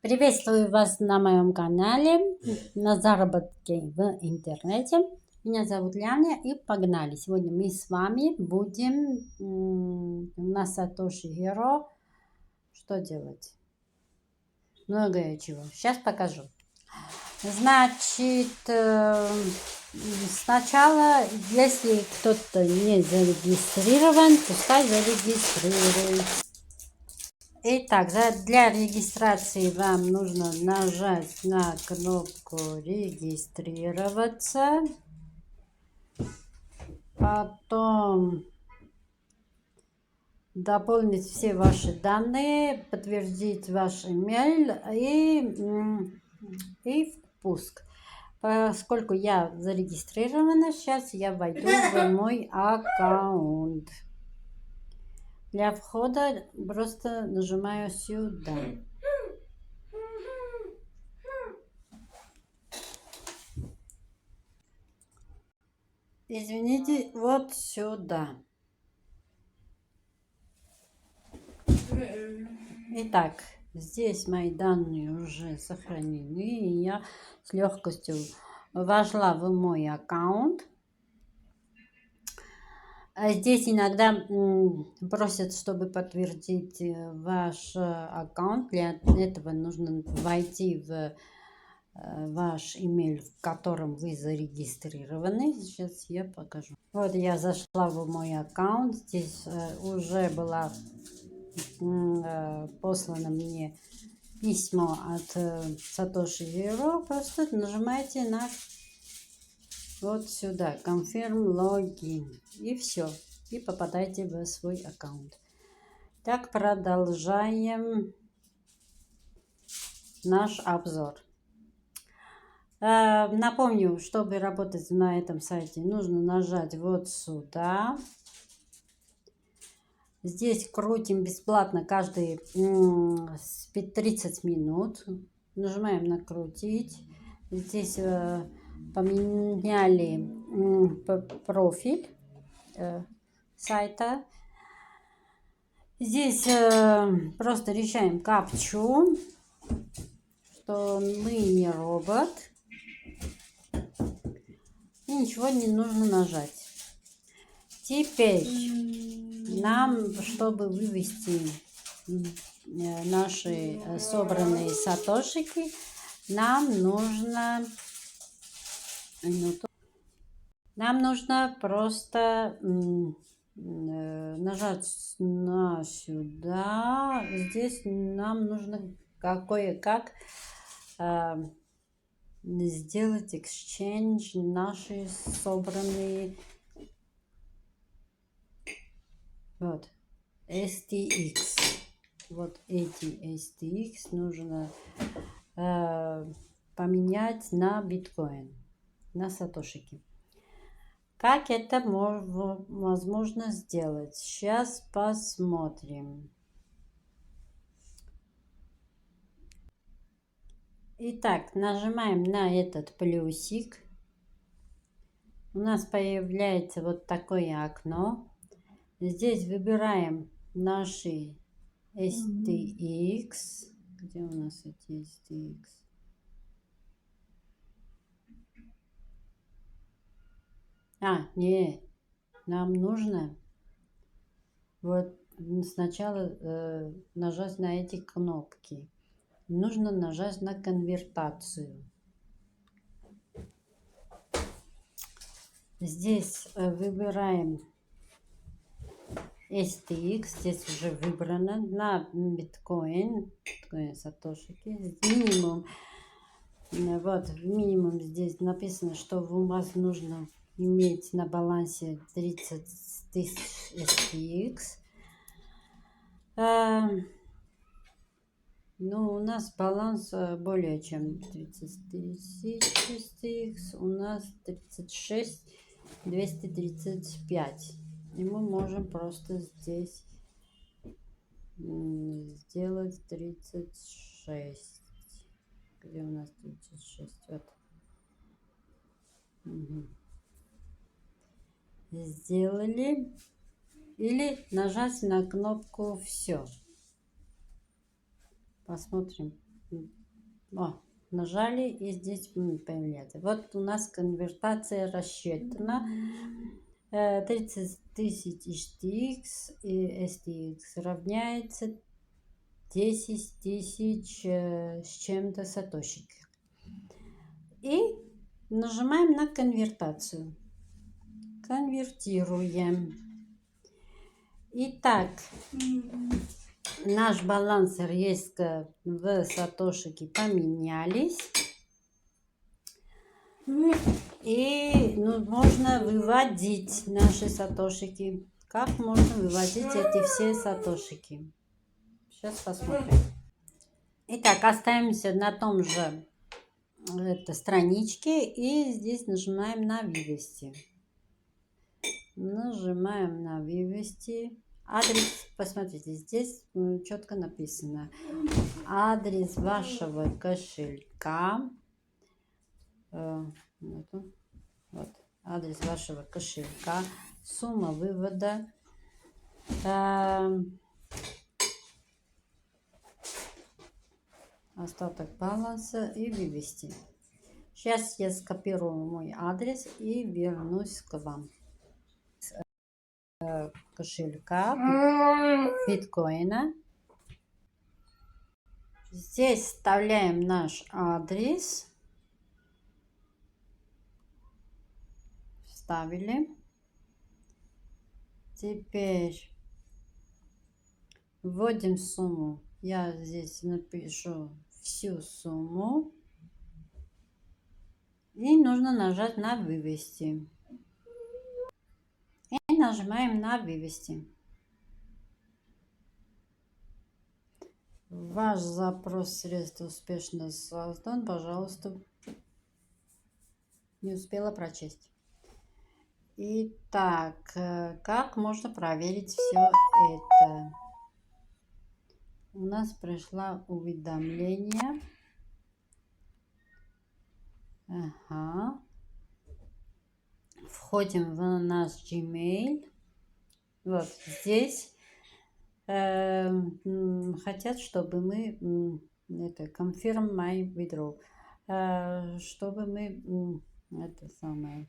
Приветствую вас на моем канале на заработке в интернете. Меня зовут Ляня и погнали. Сегодня мы с вами будем на Satoshi Hero что делать? Многое чего. Сейчас покажу. Значит, сначала, если кто-то не зарегистрирован, пускай зарегистрируется. Итак, для регистрации вам нужно нажать на кнопку «Регистрироваться». Потом дополнить все ваши данные, подтвердить ваш email и впуск. Поскольку я зарегистрирована, сейчас я войду в мой аккаунт. Для входа просто нажимаю сюда. Извините, вот сюда. Итак, здесь мои данные уже сохранены, и я с легкостью вошла в мой аккаунт. Здесь иногда просят, чтобы подтвердить ваш аккаунт. Для этого нужно войти в ваш имейл, в котором вы зарегистрированы. Сейчас я покажу. Вот я зашла в мой аккаунт. Здесь уже была послано мне письмо от Satoshi Hero. Просто нажимаете на вот сюда, Confirm Login, и все, и попадаете в свой аккаунт. Так, продолжаем наш обзор. Напомню, чтобы работать на этом сайте, нужно нажать вот сюда. Здесь крутим бесплатно каждые 30 минут. Нажимаем на крутить. Здесь поменяли профиль сайта. Здесь просто решаем капчу, что мы не робот. И ничего не нужно нажать. Теперь нам, чтобы вывести наши собранные сатошики, нам нужно просто нажать на сюда. Здесь нам нужно кое-как сделать exchange наши собранные вот STX. Вот эти STX нужно поменять на биткоин, на сатошики. Как это возможно сделать? Сейчас посмотрим. Итак, нажимаем на этот плюсик. У нас появляется вот такое окно. Здесь выбираем наши STX. Где у нас эти STX? Не, нам нужно вот сначала нажать на эти кнопки. Нужно нажать на конвертацию. Здесь выбираем STX, здесь уже выбрано на биткоин сатошики. Минимум, вот минимум здесь написано, что у вас нужно иметь на балансе 30 тысяч STX. Ну, у нас баланс более чем 30 тысяч STX. У нас 36 235. И мы можем просто здесь сделать 36. Где у нас 36? Вот. Сделали. Или нажать на кнопку «Все». Посмотрим. О, нажали, и здесь появляется. Вот у нас конвертация рассчитана. 30 тысяч HTX и STX равняется 10 тысяч с чем-то сатошик. И нажимаем на конвертацию. Конвертируем. Итак, наш баланс резко в сатошики поменялись. И можно выводить наши сатошики. Как можно выводить эти все сатошики? Сейчас посмотрим. Итак, остаемся на том же страничке. И здесь нажимаем на вывести. Нажимаем на вывести. Адрес, посмотрите, здесь четко написано. Адрес вашего кошелька. Вот, адрес вашего кошелька, сумма вывода, остаток баланса и вывести. Сейчас я скопирую мой адрес и вернусь к вам. Кошелька биткоина. Здесь вставляем наш адрес. Вставили. Теперь вводим сумму. Я здесь напишу всю сумму. И нужно нажать на вывести. И нажимаем на вывести. Ваш запрос средств успешно создан. Пожалуйста. Не успела прочесть. Итак, как можно проверить все это? У нас пришло уведомление. Ага. Входим в наш Gmail. Вот здесь хотят, чтобы мы confirm my withdraw, чтобы мы это самое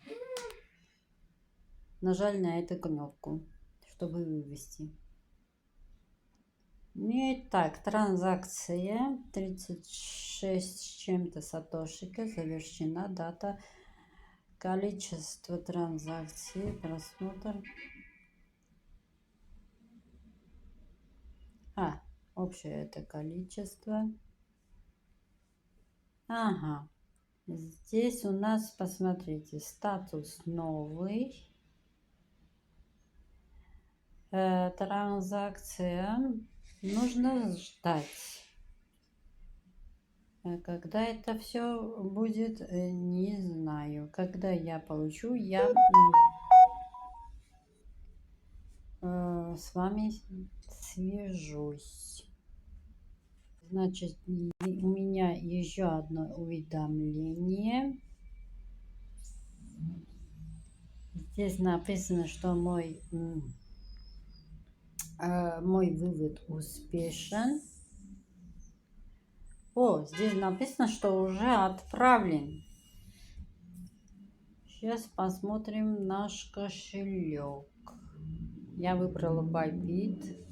нажали на эту кнопку, чтобы вывести. Итак, транзакция 36 с чем-то сатошика завершена. Дата, количество транзакций, просмотр. Общее это количество. Ага. Здесь у нас, посмотрите, статус новый. Транзакция. Нужно ждать. Когда это все будет, не знаю. Когда я получу, я с вами свяжусь. Значит, у меня еще одно уведомление. Здесь написано, что мой вывод успешен. Здесь написано, что уже отправлен. Сейчас посмотрим наш кошелек. Я выбрала Bybit.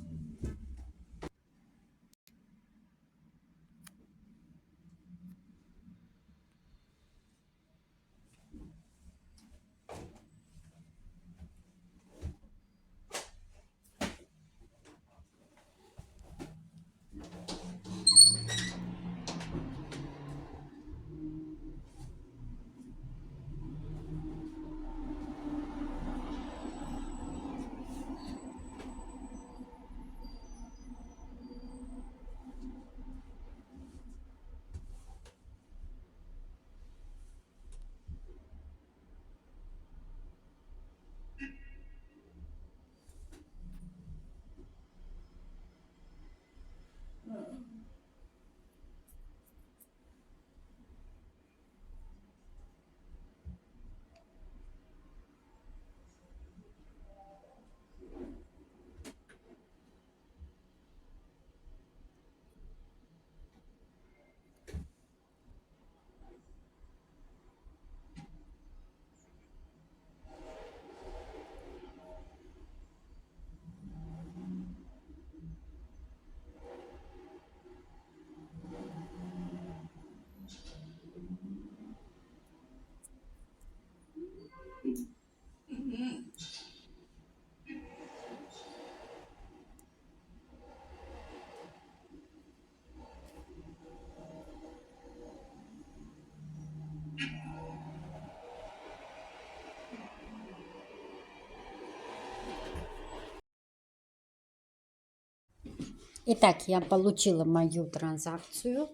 Итак, я получила мою транзакцию.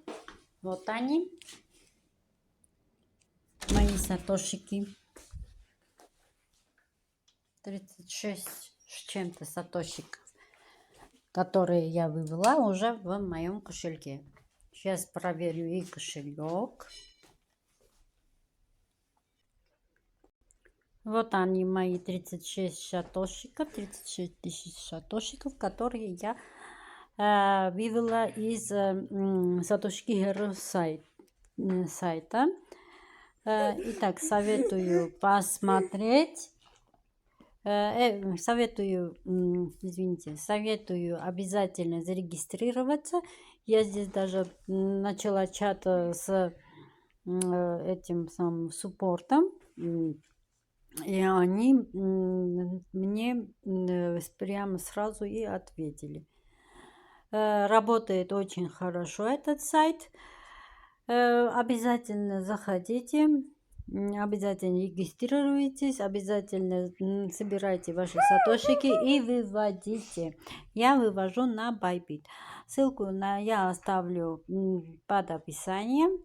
Вот они, мои сатошики. 36 с чем-то сатошиков, которые я вывела уже в моем кошельке. Сейчас проверю и кошелек. Вот они, мои 36 сатошиков, 36 тысяч сатошиков, которые я вывела из Satoshi Hero сайта. Итак, советую посмотреть. Советую обязательно зарегистрироваться. Я здесь даже начала чат с этим самым суппортом. И они мне прямо сразу и ответили. Работает очень хорошо этот сайт. Обязательно заходите. Обязательно регистрируйтесь, обязательно собирайте ваши сатошики и выводите. Я вывожу на Bybit. Ссылку я оставлю под описанием.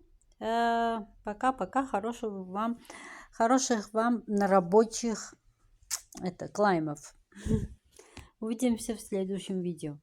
Пока-пока, хороших вам рабочих клаймов. Увидимся в следующем видео.